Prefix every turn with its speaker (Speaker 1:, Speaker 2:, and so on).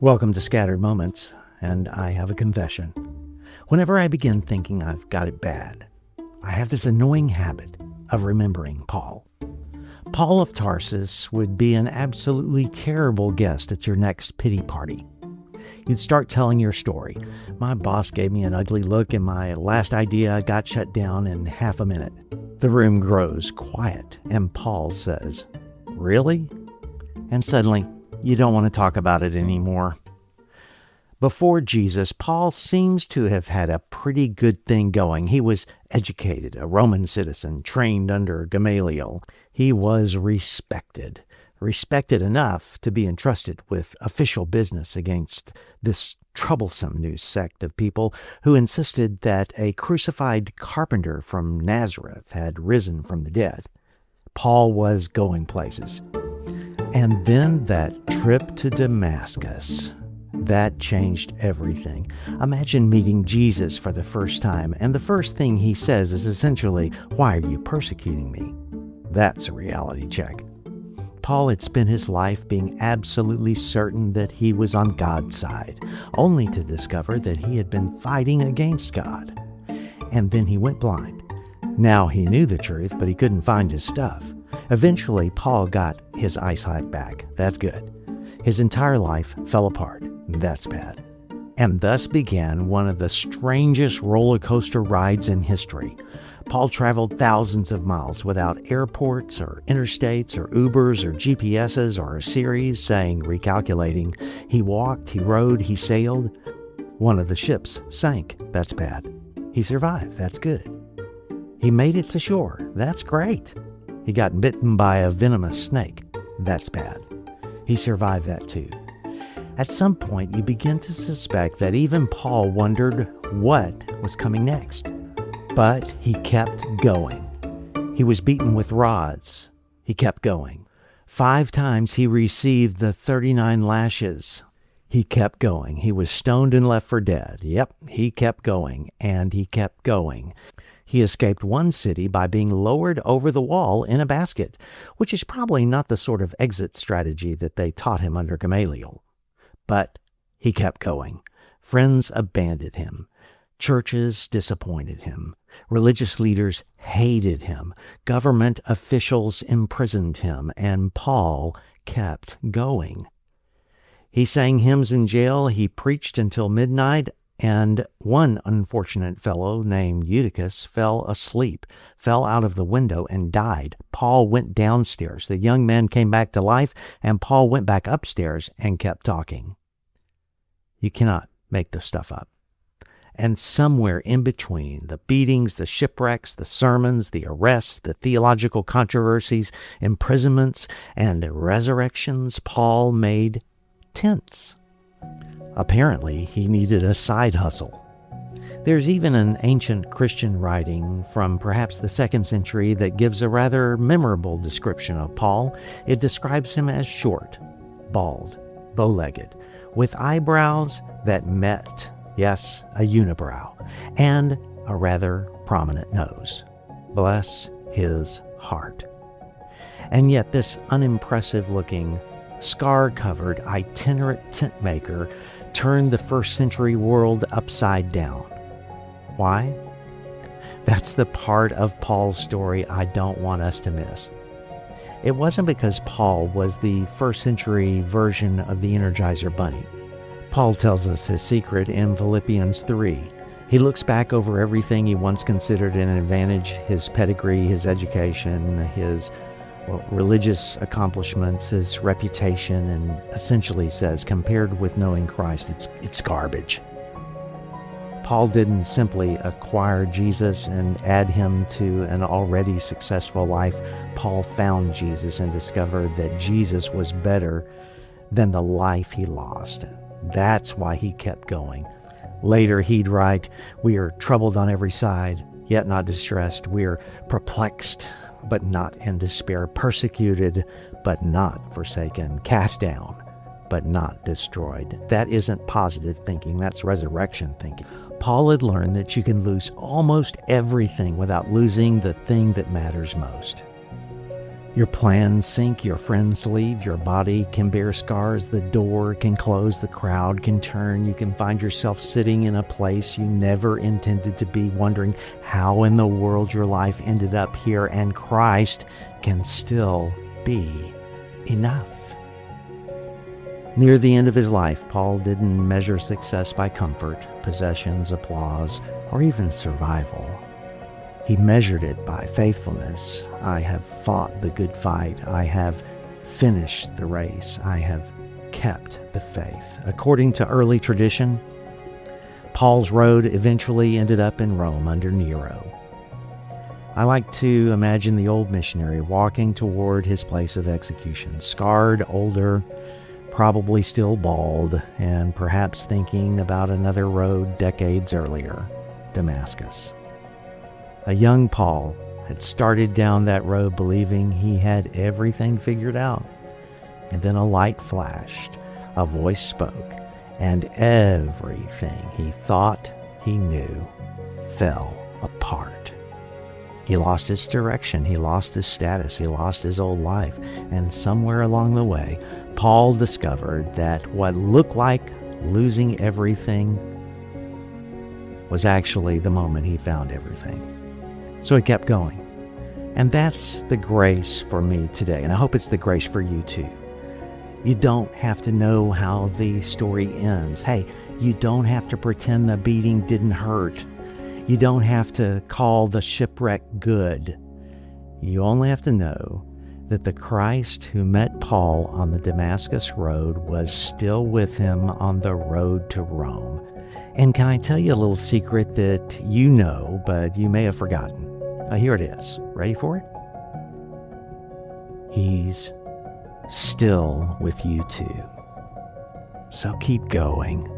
Speaker 1: Welcome to Scattered Moments, and I have a confession. Whenever I begin thinking I've got it bad, I have this annoying habit of remembering Paul. Paul of Tarsus would be an absolutely terrible guest at your next pity party. You'd start telling your story. My boss gave me an ugly look and my last idea got shut down in half a minute. The room grows quiet and Paul says, "Really?" And suddenly, you don't want to talk about it anymore. Before Jesus, Paul seems to have had a pretty good thing going. He was educated, a Roman citizen, trained under Gamaliel. He was respected enough to be entrusted with official business against this troublesome new sect of people who insisted that a crucified carpenter from Nazareth had risen from the dead. Paul was going places. And then that trip to Damascus, that changed everything. Imagine meeting Jesus for the first time, and the first thing he says is essentially, "Why are you persecuting me?" That's a reality check. Paul had spent his life being absolutely certain that he was on God's side, only to discover that he had been fighting against God. And then he went blind. Now he knew the truth, but he couldn't find his stuff. Eventually, Paul got his eyesight back. That's good. His entire life fell apart. That's bad. And thus began one of the strangest roller coaster rides in history. Paul traveled thousands of miles without airports or interstates or Ubers or GPSs or a series saying, recalculating. He walked, he rode, he sailed. One of the ships sank. That's bad. He survived. That's good. He made it to shore. That's great. He got bitten by a venomous snake. That's bad. He survived that too. At some point, you begin to suspect that even Paul wondered what was coming next. But he kept going. He was beaten with rods. He kept going. 5 times he received the 39 lashes. He kept going. He was stoned and left for dead. Yep, he kept going, and he kept going. He escaped one city by being lowered over the wall in a basket, which is probably not the sort of exit strategy that they taught him under Gamaliel. But he kept going. Friends abandoned him. Churches disappointed him. Religious leaders hated him. Government officials imprisoned him, and Paul kept going. He sang hymns in jail. He preached until midnight. And one unfortunate fellow named Eutychus fell asleep, fell out of the window, and died. Paul went downstairs. The young man came back to life, and Paul went back upstairs and kept talking. You cannot make this stuff up. And somewhere in between the beatings, the shipwrecks, the sermons, the arrests, the theological controversies, imprisonments, and resurrections, Paul made tents. Apparently, he needed a side hustle. There's even an ancient Christian writing from perhaps the 2nd century that gives a rather memorable description of Paul. It describes him as short, bald, bow-legged, with eyebrows that met, yes, a unibrow, and a rather prominent nose. Bless his heart. And yet this unimpressive-looking, scar-covered, itinerant tent maker turned the 1st century world upside down. Why? That's the part of Paul's story I don't want us to miss. It wasn't because Paul was the 1st century version of the Energizer Bunny. Paul tells us his secret in Philippians 3. He looks back over everything he once considered an advantage, his pedigree, his education, his religious accomplishments, his reputation, and essentially says, compared with knowing Christ, it's garbage. Paul didn't simply acquire Jesus and add him to an already successful life. Paul found Jesus and discovered that Jesus was better than the life he lost. That's why he kept going. Later he'd write, "We are troubled on every side, yet not distressed. We are perplexed, but not in despair, persecuted, but not forsaken, cast down, but not destroyed." That isn't positive thinking, that's resurrection thinking. Paul had learned that you can lose almost everything without losing the thing that matters most. Your plans sink, your friends leave, your body can bear scars, the door can close, the crowd can turn. You can find yourself sitting in a place you never intended to be, wondering how in the world your life ended up here, and Christ can still be enough. Near the end of his life, Paul didn't measure success by comfort, possessions, applause, or even survival. He measured it by faithfulness. I have fought the good fight. I have finished the race. I have kept the faith. According to early tradition, Paul's road eventually ended up in Rome under Nero. I like to imagine the old missionary walking toward his place of execution, scarred, older, probably still bald, and perhaps thinking about another road decades earlier, Damascus. A young Paul had started down that road believing he had everything figured out. And then a light flashed, a voice spoke, and everything he thought he knew fell apart. He lost his direction, he lost his status, he lost his old life, and somewhere along the way, Paul discovered that what looked like losing everything was actually the moment he found everything. So he kept going. And that's the grace for me today, and I hope it's the grace for you too. You don't have to know how the story ends. Hey, you don't have to pretend the beating didn't hurt. You don't have to call the shipwreck good. You only have to know that the Christ who met Paul on the Damascus road was still with him on the road to Rome. And can I tell you a little secret that you know, but you may have forgotten? Here it is. Ready for it? He's still with you too. So keep going.